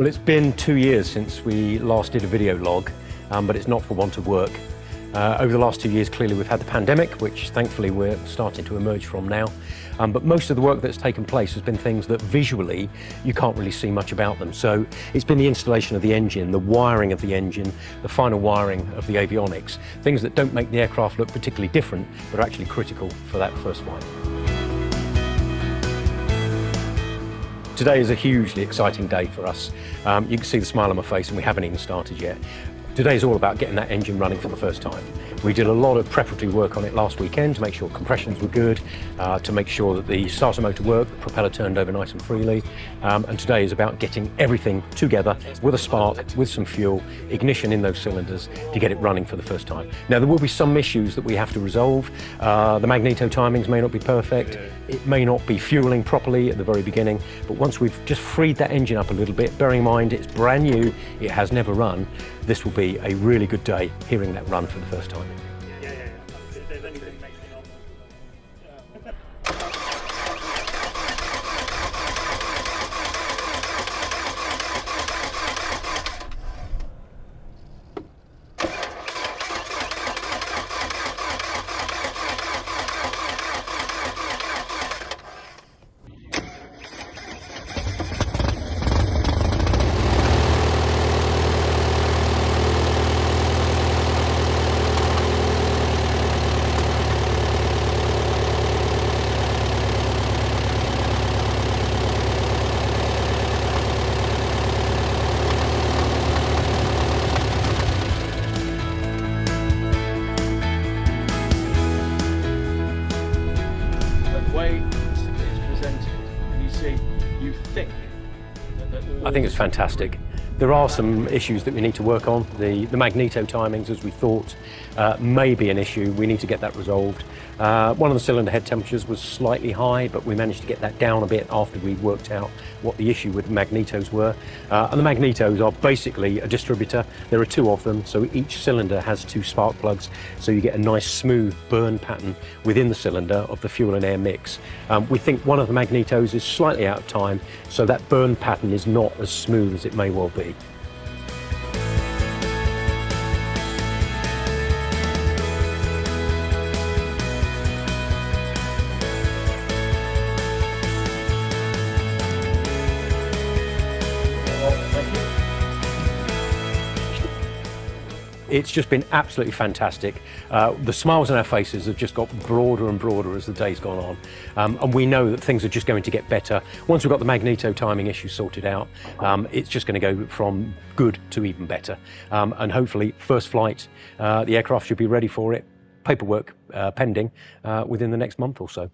Well, it's been 2 years since we last did a video log, but it's not for want of work. Over the last 2 years, clearly we've had the pandemic, which thankfully we're starting to emerge from now. But most of the work that's taken place has been things that visually you can't really see much about them. So it's been the installation of the engine, the wiring of the engine, the final wiring of the avionics, things that don't make the aircraft look particularly different, but are actually critical for that first flight. Today is a hugely exciting day for us. You can see the smile on my face and we haven't even started yet. Today is all about getting that engine running for the first time. We did a lot of preparatory work on it last weekend to make sure compressions were good, to make sure that the starter motor worked, the propeller turned over nice and freely. And today is about getting everything together with a spark, with some fuel, ignition in those cylinders to get it running for the first time. Now there will be some issues that we have to resolve. The magneto timings may not be perfect. It may not be fueling properly at the very beginning, but once we've just freed that engine up a little bit, bearing in mind it's brand new, it has never run, this will be a really good day hearing that run for the first time. I think it's fantastic. There are some issues that we need to work on. The magneto timings, as we thought, may be an issue. We need to get that resolved. One of the cylinder head temperatures was slightly high, but we managed to get that down a bit after we worked out what the issue with the magnetos were. And the magnetos are basically a distributor. There are 2 of them, so each cylinder has 2 spark plugs, so you get a nice smooth burn pattern within the cylinder of the fuel and air mix. We think one of the magnetos is slightly out of time, so that burn pattern is not as smooth as it may well be. It's just been absolutely fantastic. The smiles on our faces have just got broader and broader as the day's gone on. And we know that things are just going to get better. Once we've got the magneto timing issue sorted out, it's just going to go from good to even better. And hopefully, first flight, the aircraft should be ready for it. Paperwork pending within the next month or so.